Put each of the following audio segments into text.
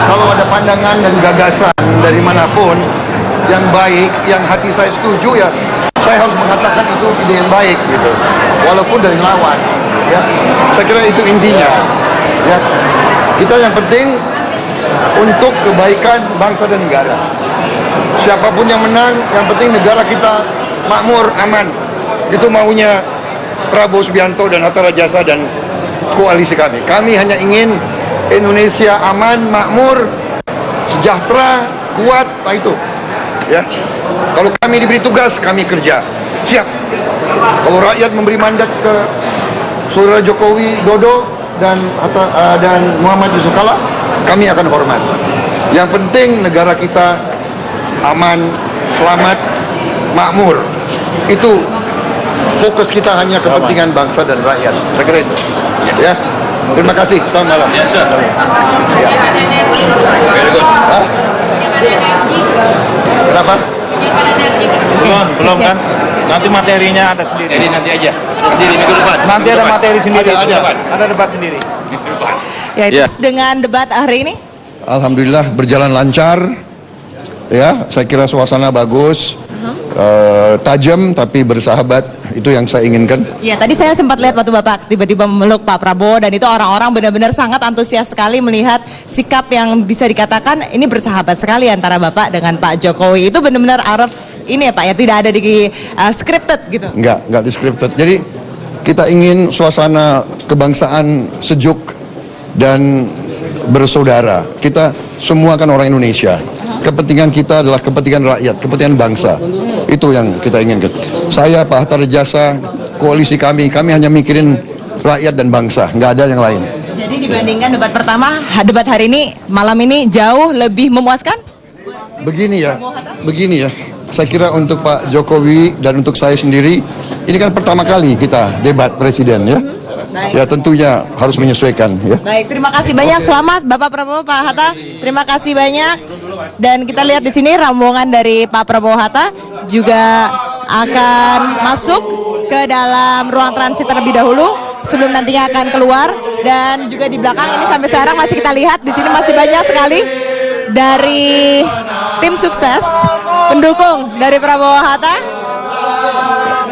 Kalau ada pandangan dan gagasan dari manapun yang baik, yang hati saya setuju, ya saya harus mengatakan itu ide yang baik gitu, walaupun dari lawan, ya. Saya kira itu intinya, ya. Kita yang penting untuk kebaikan bangsa dan negara. Siapapun yang menang, yang penting negara kita makmur, aman. Itu maunya Prabowo Subianto dan Hatta Rajasa dan koalisi kami. Kami hanya ingin Indonesia aman, makmur, sejahtera, kuat, itu. Ya. Kalau kami diberi tugas, kami kerja. Siap. Kalau rakyat memberi mandat ke Saudara Jokowi Dodo dan Muhammad Yusuf Kalla, kami akan hormat. Yang penting negara kita aman, selamat, makmur. Itu fokus kita, hanya kepentingan bangsa dan rakyat. Saya kira itu. Ya. Terima kasih. Selamat malam. Yes, sir. Ya. Very good. Kenapa? Belum kan? Nanti materinya ada sendiri. Jadi nanti aja. Sendiri minggu depan. Nanti ada materi sendiri. Ada debat sendiri. Minggu depan. Ya, terus dengan debat hari ini? Alhamdulillah berjalan lancar. Ya, saya kira suasana bagus. Tajam tapi bersahabat, itu yang saya inginkan. Ya, tadi saya sempat lihat waktu Bapak tiba-tiba memeluk Pak Prabowo, dan itu orang-orang benar-benar sangat antusias sekali melihat sikap yang bisa dikatakan ini bersahabat sekali antara Bapak dengan Pak Jokowi. Itu benar-benar out of ini ya Pak, ya, tidak ada di scripted gitu. Enggak di scripted. Jadi kita ingin suasana kebangsaan sejuk dan bersaudara. Kita semua kan orang Indonesia. Kepentingan kita adalah kepentingan rakyat, kepentingan bangsa. Itu yang kita inginkan. Saya, Pak Hatta Rajasa, koalisi kami hanya mikirin rakyat dan bangsa, nggak ada yang lain. Jadi dibandingkan debat pertama, debat hari ini, malam ini jauh lebih memuaskan? Begini ya. Saya kira untuk Pak Jokowi dan untuk saya sendiri, ini kan pertama kali kita debat presiden, ya. Ya tentunya harus menyesuaikan, ya. Baik, terima kasih banyak. Selamat Bapak Prabowo, Pak Hatta. Terima kasih banyak. Dan kita lihat di sini rombongan dari Pak Prabowo Hatta juga akan masuk ke dalam ruang transit terlebih dahulu sebelum nantinya akan keluar. Dan juga di belakang ini sampai sekarang masih kita lihat di sini masih banyak sekali dari tim sukses pendukung dari Prabowo Hatta.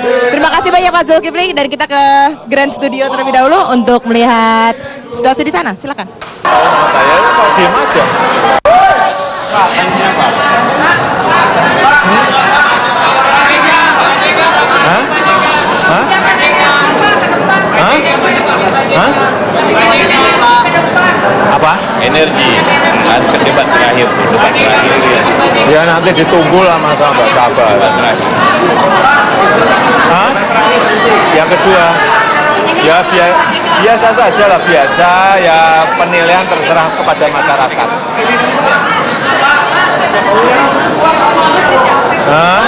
Terima kasih banyak Pak Zulkifli, dan kita ke Grand Studio terlebih dahulu untuk melihat situasi di sana. Silakan. Saya kalau diem aja. Apa? Energi. Kan debat terakhir. Ya nanti ditunggu lah masa nggak sabar. Yang kedua, ya biasa saja lah, biasa ya, penilaian terserah kepada masyarakat.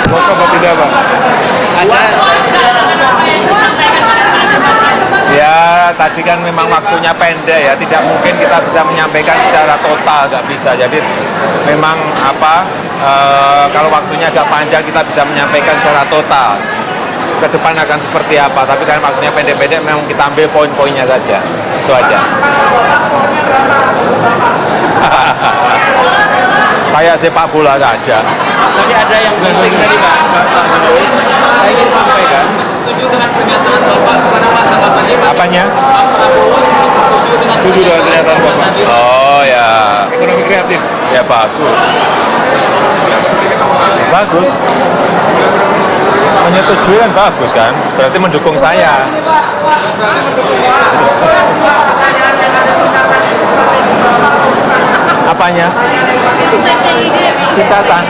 Bos apa tidak Pak? Ada. Ya tadi kan memang waktunya pendek ya, tidak mungkin kita bisa menyampaikan secara total, nggak bisa. Jadi memang kalau waktunya agak panjang kita bisa menyampaikan secara total. Ke depan akan seperti apa, tapi kan waktunya pendek-pendek, memang kita ambil poin-poinnya saja, itu aja. Kayak sepak bola saja. Tadi ada yang penting tadi Pak. Saya ingin sampaikan. Setuju dengan pernyataan Bapak kepada Pak tanggapannya Pak. Apanya? Setuju dengan pernyataan Bapak. Oh ya. Ekonomi kreatif. Ya bagus. Bagus. Menyetujui kan bagus kan, berarti mendukung saya. Apanya? Singkatan.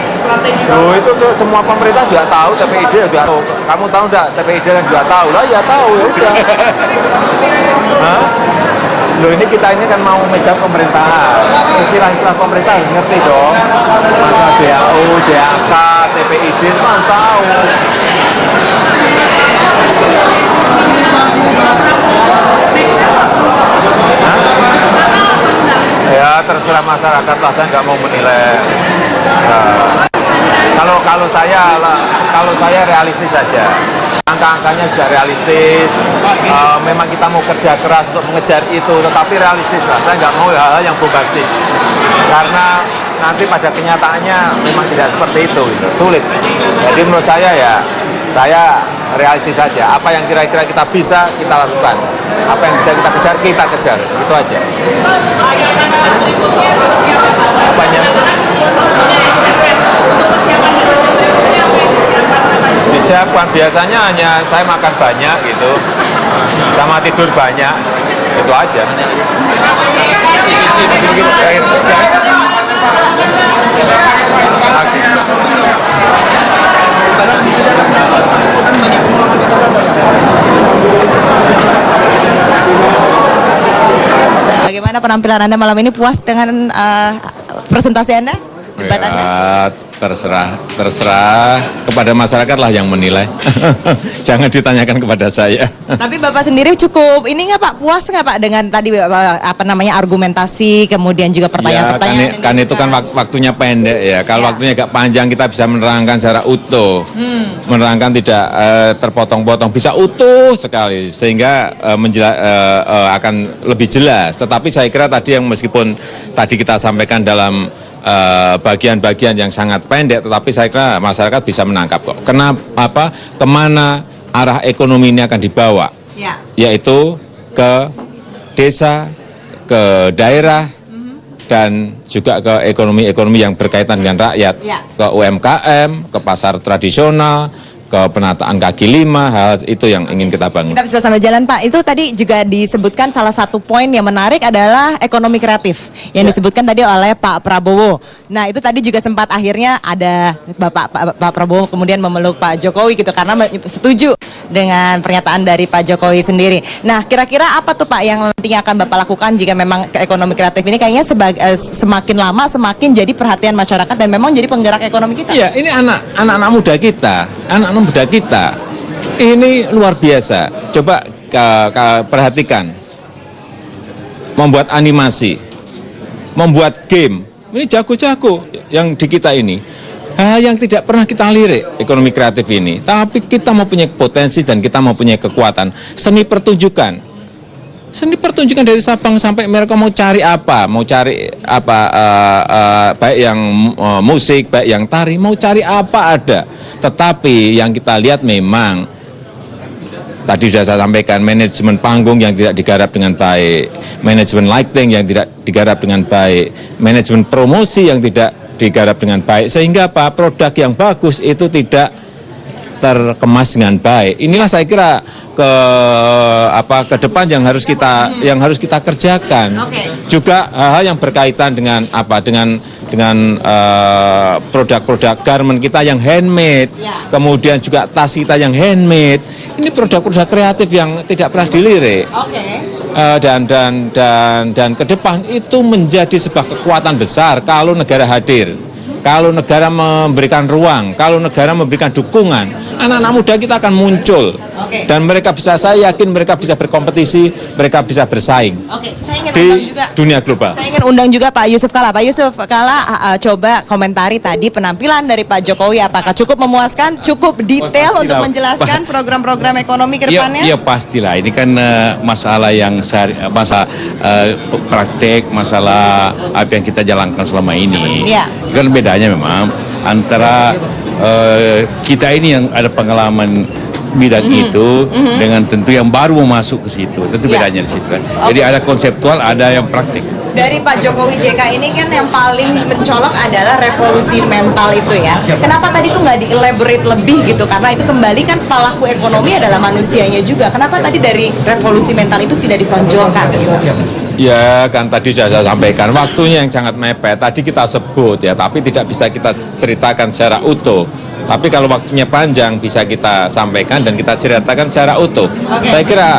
Loh itu tuh semua pemerintah juga tahu, TPID juga tahu. Kamu tahu nggak? TPID kan juga tahu lah, ya tahu ya udah. Hah? Loh ini kita ini kan mau megang pemerintahan. Istilah-istilah pemerintah harus ngerti dong. Masa DAO, DAK, TPID itu harus tahu. Ya terserah masyarakat lah, saya nggak mau menilai. Kalau saya realistis saja. Angka-angkanya sudah realistis. Memang kita mau kerja keras untuk mengejar itu, tetapi realistis lah. Saya nggak mau hal-hal yang bombastis. Karena nanti pada kenyataannya memang tidak seperti itu, gitu. Sulit. Jadi menurut saya ya, saya realistis saja. Apa yang kira-kira kita bisa, kita lakukan. Apa yang bisa kita kejar, kita kejar. Itu aja. Apanya? Disiapkan, biasanya hanya saya makan banyak gitu, sama tidur banyak, itu aja. Bagaimana penampilan Anda malam ini? Puas dengan presentasi Anda? Debat Anda? Terserah kepada masyarakat lah yang menilai. Jangan ditanyakan kepada saya. Tapi Bapak sendiri cukup ini nggak Pak, puas nggak Pak dengan tadi argumentasi, kemudian juga pertanyaan-pertanyaan? Kan itu kan waktunya pendek ya. Kalau waktunya agak panjang kita bisa menerangkan secara utuh, menerangkan tidak terpotong-potong, bisa utuh sekali sehingga akan lebih jelas. Tetapi saya kira tadi yang meskipun tadi kita sampaikan dalam bagian-bagian yang sangat pendek, tetapi saya kira masyarakat bisa menangkap kok. Kenapa? Kemana arah ekonomi ini akan dibawa? Ya. Yaitu ke desa, ke daerah, dan juga ke ekonomi-ekonomi yang berkaitan dengan rakyat, ke UMKM, ke pasar tradisional, ke penataan kaki lima, hal itu yang ingin kita bangun. Kita bisa sambil jalan Pak. Itu tadi juga disebutkan salah satu poin yang menarik adalah ekonomi kreatif yang disebutkan tadi oleh Pak Prabowo. Nah itu tadi juga sempat akhirnya ada Pak Prabowo kemudian memeluk Pak Jokowi gitu karena setuju dengan pernyataan dari Pak Jokowi sendiri. Nah kira-kira apa tuh Pak yang nantinya akan Bapak lakukan jika memang ekonomi kreatif ini kayaknya semakin lama semakin jadi perhatian masyarakat dan memang jadi penggerak ekonomi kita? Iya, ini anak-anak muda kita, anak-anak muda kita ini luar biasa. Coba perhatikan, membuat animasi, membuat game, ini jago-jago yang di kita ini. Yang tidak pernah kita lirik ekonomi kreatif ini, tapi kita mau punya potensi dan kita mau punya kekuatan. Seni pertunjukan dari Sabang sampai mereka mau cari apa, baik yang musik, baik yang tari, mau cari apa ada. Tetapi yang kita lihat memang tadi sudah saya sampaikan, manajemen panggung yang tidak digarap dengan baik, manajemen lighting yang tidak digarap dengan baik, manajemen promosi yang tidak digarap dengan baik, sehingga produk yang bagus itu tidak terkemas dengan baik. Inilah saya kira ke depan yang harus kita kerjakan. Juga hal-hal yang berkaitan dengan produk-produk garment kita yang handmade, kemudian juga tas kita yang handmade. Ini produk-produk kreatif yang tidak pernah dilirik. Dan ke depan itu menjadi sebuah kekuatan besar kalau negara hadir, kalau negara memberikan ruang, kalau negara memberikan dukungan, anak-anak muda kita akan muncul. Dan mereka bisa, saya yakin mereka bisa berkompetisi, mereka bisa bersaing di dunia global. Saya ingin undang juga Pak Yusuf Kalla. Pak Yusuf Kalla, coba komentari tadi penampilan dari Pak Jokowi, apakah cukup memuaskan, cukup detail untuk menjelaskan program-program ekonomi ke depannya? Iya pastilah, ini kan masalah yang praktek, masalah apa yang kita jalankan selama ini. Kan bedanya memang antara kita ini yang ada pengalaman bidang itu dengan tentu yang baru mau masuk ke situ, tentu bedanya di situ kan. Jadi ada konseptual, ada yang praktik. Dari Pak Jokowi JK ini kan yang paling mencolok adalah revolusi mental itu ya. Kenapa tadi tuh nggak di-elaborate lebih gitu? Karena itu kembali kan pelaku ekonomi adalah manusianya juga. Kenapa tadi dari revolusi mental itu tidak ditonjolkan gitu? Ya kan tadi sudah saya sampaikan, waktunya yang sangat mepet. Tadi kita sebut ya, tapi tidak bisa kita ceritakan secara utuh. Tapi kalau waktunya panjang bisa kita sampaikan dan kita ceritakan secara utuh. Saya kira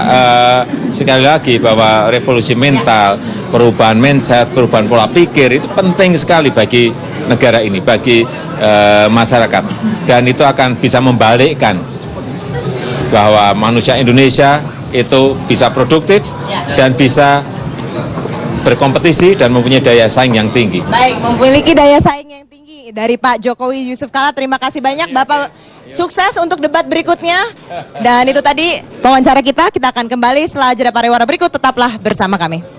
sekali lagi bahwa revolusi mental, perubahan mindset, perubahan pola pikir itu penting sekali bagi negara ini, bagi masyarakat. Dan itu akan bisa membalikkan bahwa manusia Indonesia itu bisa produktif dan bisa berkompetisi dan mempunyai daya saing yang tinggi. Baik, memiliki daya saing yang tinggi. dari Pak Jokowi Yusuf Kala. Terima kasih banyak Bapak. Sukses untuk debat berikutnya. Dan itu tadi wawancara kita. Kita akan kembali setelah jeda pariwara berikut. Tetaplah bersama kami.